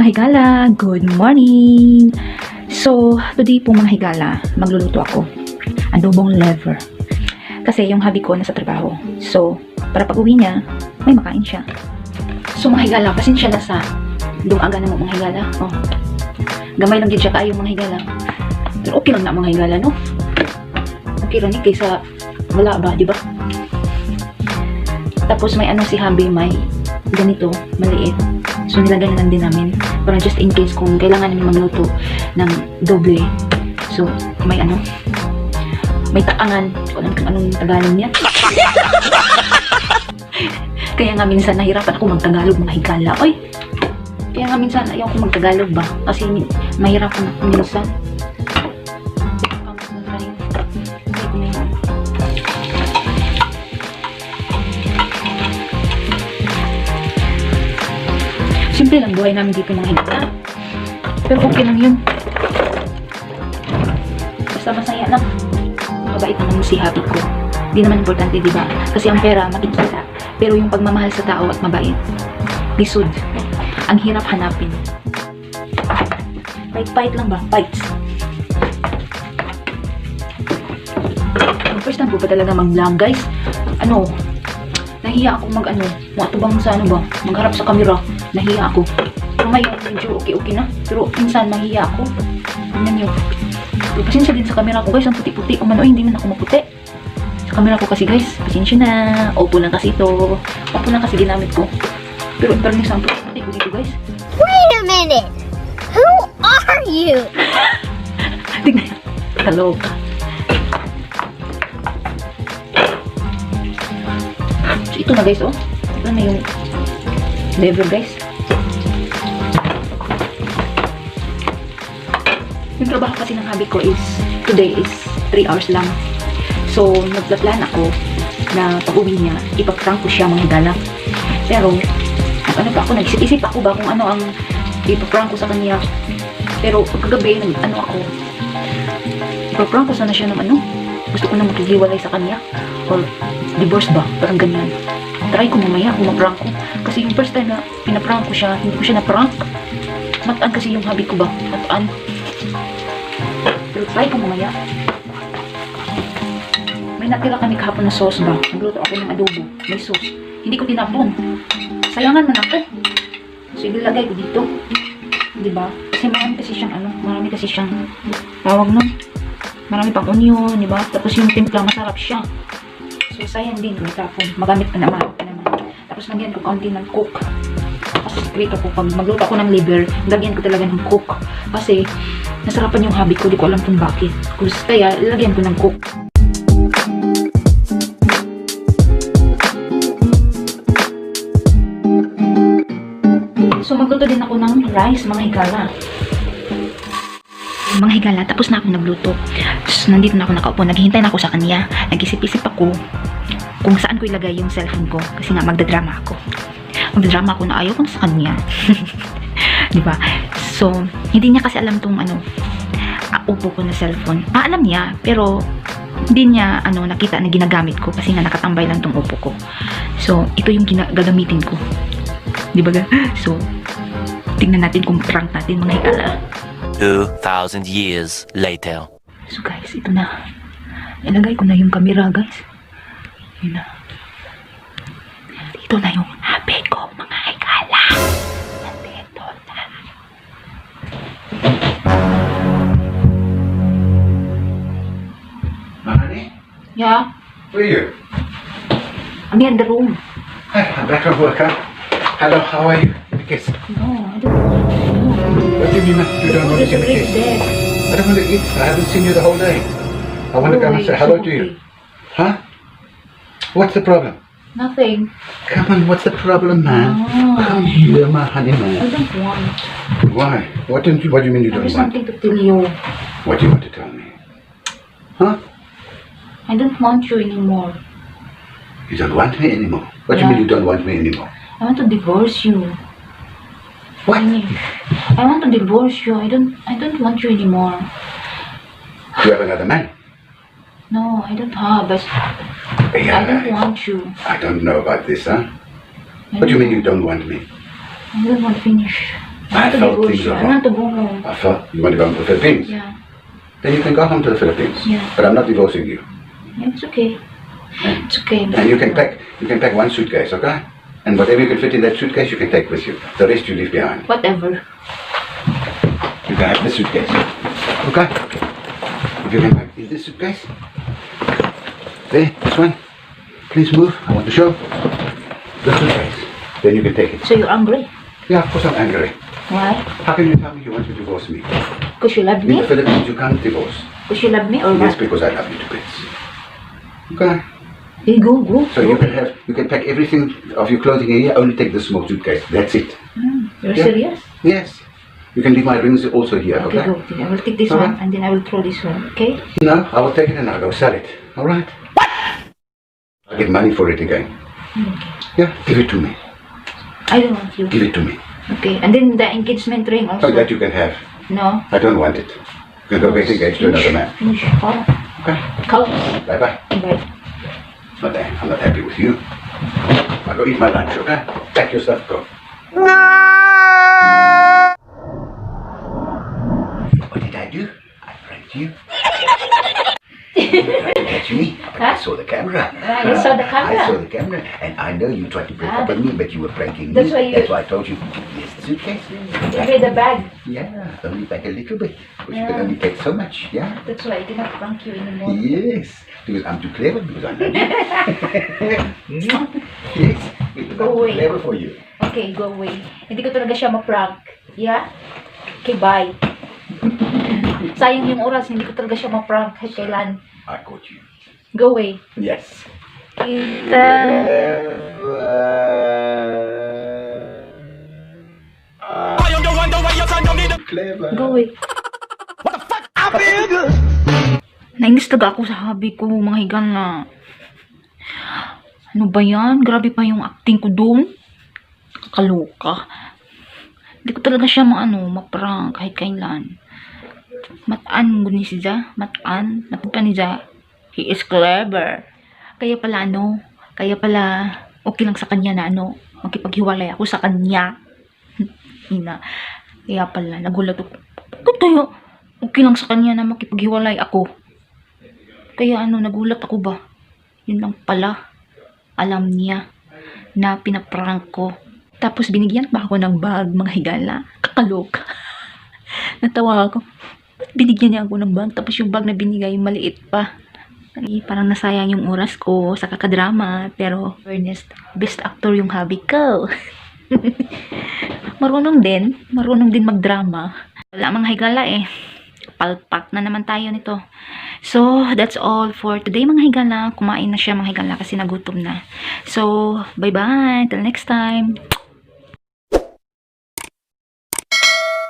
Mga higala, good morning! So, today po mga higala, magluluto ako. Adobong liver. Kasi yung hubby ko nasa trabaho. So, para pag uwi niya, may makain siya. So mga higala, pasensya na sa dungaga na mga higala. Oh. Gamay lang din siya kayo mga higala. Pero okay lang na mga higala, no? Okay lang kaysa wala ba, di ba? Tapos may ano si hubby, may ganito, maliit. So nilagay na lang din namin para just in case kung kailangan namin magluto ng doble. So may ano, may taangan. Kung anong Tagalog niya. Kaya nga minsan nahirapan ako magtagalog mga higala. Oy! Kaya nga minsan ayaw ko magtagalog ba? Kasi mahirapan ako minsan. Simple lang buhay namin dito mga higala. Pero okay lang yun. Basta masaya lang. Mabait naman si hubby ko. Di naman importante, di ba? Kasi ang pera makikita. Pero yung pagmamahal sa tao at mabait, lisod. Ang hirap hanapin. Fight lang ba? Fights. First time po pa talaga mag-vlog, guys. Ano, nahiya ako matubang sa ba? Magharap sa camera. Nahiya ako. Pero ngayon, medyo okay na. Pero minsan, mahiya ako. Tingnan nyo. Pasensya din sa camera ko, guys. Ang puti-puti. Hindi man ako maputi. Sa camera ko kasi, guys. Pasensya na. Opo lang kasi ito. Opo lang kasi ginamit ko. Pero in fairness, ang puti ko dito, guys. Wait a minute! Who are you? Tingnan. Kaloka. So, ito na, guys, oh. Ito na yung liver, guys. Yung trabaho kasi ng hubby ko today is 3 hours lang. So, nagplan ako na pag-uwi niya, ipaprank ko siya mga higala. Pero, nag-isip ako ba kung ano ang ipaprank ko sa kanya. Pero, kagabi, ipaprank ko sana siya ng gusto ko na makikhiwalay sa kanya. Or, divorce ba? Parang ganyan. Try ko mamaya kung maprank ko. Kasi yung first time na pinaprank ko siya, hindi ko siya na-prank. Mataan kasi yung hubby ko ba? Mataan. Pero try ko mamaya. May natira kami kahapon na sauce ba? Nagluto ako ng adobo. May sauce. Hindi ko tinapon. Sayangan man ako. So, ilagay ko dito. Diba? Kasi marami kasi siyang tawag nun. Marami pang onion, diba? Tapos yung timpla, masarap siya. So, sayang din kung itapon. Magamit pa naman. Tapos, lagyan ko kaunti ng cook. Kasi secret ako, pag magluto ako ng liver, lagyan ko talaga ng cook. Kasi, nasarapan yung hubby ko, di ko alam kung bakit. Kaya, lagyan ko ng cook. So, magluto din ako ng rice, mga higala. Mga higala, tapos na ako nagluto. So, nandito na ako nakaupo. Naghihintay na ako sa kanya. Nag-isip-isip ako kung saan ko ilagay yung cellphone ko. Kasi nga, magdadrama ako. Magdadrama ako na ayaw ko sa kanya. Diba? So, hindi niya kasi alam tong upo ko na cellphone. Alam niya, pero hindi niya nakita na ginagamit ko kasi nga nakatambay lang tong upo ko. So, ito yung gagamitin ko. Diba? So, tingnan natin kung prank natin mga higala. 2,000 years later. So guys, ito na. Ilagay ko na yung camera, guys. Yun na. Ito na yung hubby ko, mga higala. Nandito na. Honey? Yeah? Where are you? I'm in the room. Hi, I'm back from work, huh? Hello, how are you? Kiss. No, I don't want to. What do you mean you don't want to give a kiss? I don't want to eat. I haven't seen you the whole day. I want to go and say hello to you. Huh? What's the problem? Nothing. Come on, what's the problem, man? No. Come here, my honey, I man. don't want. Why? What do you mean you I don't have want? something to tell you. What do you want to tell me? Huh? I don't want you anymore. You don't want me anymore? What do you Yeah. mean you don't want me anymore? I want to divorce you. What? I want to divorce you. I don't want you anymore. You have another man? No, I don't have. But I don't want you. I don't know about this, huh? What do you mean you don't want me? I don't want to finish. I felt things are I want wrong. to go home. I felt you want to go home to the Philippines. Yeah. Then you can go home to the Philippines. Yeah. But I'm not divorcing you. Yeah, it's okay. It's okay. And you can pack one suitcase, okay? And whatever you can fit in that suitcase, you can take with you. The rest you leave behind. Whatever. You can have this suitcase. Okay? If you can pack in this suitcase. There, this one. Please move. I want to show. The suitcase. Then you can take it. So you're angry? Yeah, of course I'm angry. Why? How can you tell me you want to divorce me? Because you love In the me? Philippines, you can't divorce. Because you love me or Yes, what? because I love you to bits. Okay? Hey, go. So you can pack everything of your clothing here, only take the small suitcase. That's it. You're Yeah. serious? Yes. You can leave my rings also here, Okay, okay? go. Then I will take this All one right. and then I will throw this one, okay? No, I will take it and I'll go sell it. Alright? What? I'll get money for it again. Yeah, give it to me. I don't want you. Give it to me. Okay, and then the engagement ring also. So that you can have. No. I don't want it. You can go get engaged to another man. Finish. Oh, Okay? go. Bye bye. Bye. I'm not happy with you. I'll go eat my lunch, okay? Pack your stuff, go. What did I do? I pranked you. You tried to catch me, but I saw the camera. You saw the camera? I saw the camera, and I know you tried to break up on me, but you were pranking me. That's why you- That's why I told you, yes, the suitcase. Give me the bag. Yeah, only pack a little bit, because you can only take so much, yeah? That's why I cannot prank you anymore. Yes, because I'm too clever, because I know you. Yes, because Go I'm too away. clever for you. Okay, go away. Hindi ko talaga siya ma-prank. Yeah? Okay, bye. Sayang yung oras, hindi ko talaga siya ma-prank kahit kailan. I caught you. Go away. Yes. Kita. Clever. Go away. Nainis talaga ako sa hobby ko, mga higang na. Ano ba yan? Grabe pa yung acting ko doon. Kakaloka. Hindi ko talaga siya ma-prank kahit kailan. Mataan ni siya. Mataan. Napunta ni siya. He is clever. Kaya pala okay lang sa kanya na makipaghiwalay ako sa kanya. Ina. Kaya pala, nagulat ako. Bakit kaya okay lang sa kanya na makipaghiwalay ako? Kaya nagulat ako ba? Yun lang pala. Alam niya na pinaprank ko. Tapos binigyan pa ako ng bag, mga higala. Kakaloka. Natawa ako. Ba't binigyan niya ako ng bag? Tapos yung bag na binigay, maliit pa. Ay, parang nasayang yung oras ko sa kakadrama. Pero, fairness, best actor yung hobby ko. Marunong din magdrama. Wala mga higala eh. Palpak na naman tayo nito. So, that's all for today mga higala. Kumain na siya mga higala kasi nagutom na. So, bye-bye. Till next time.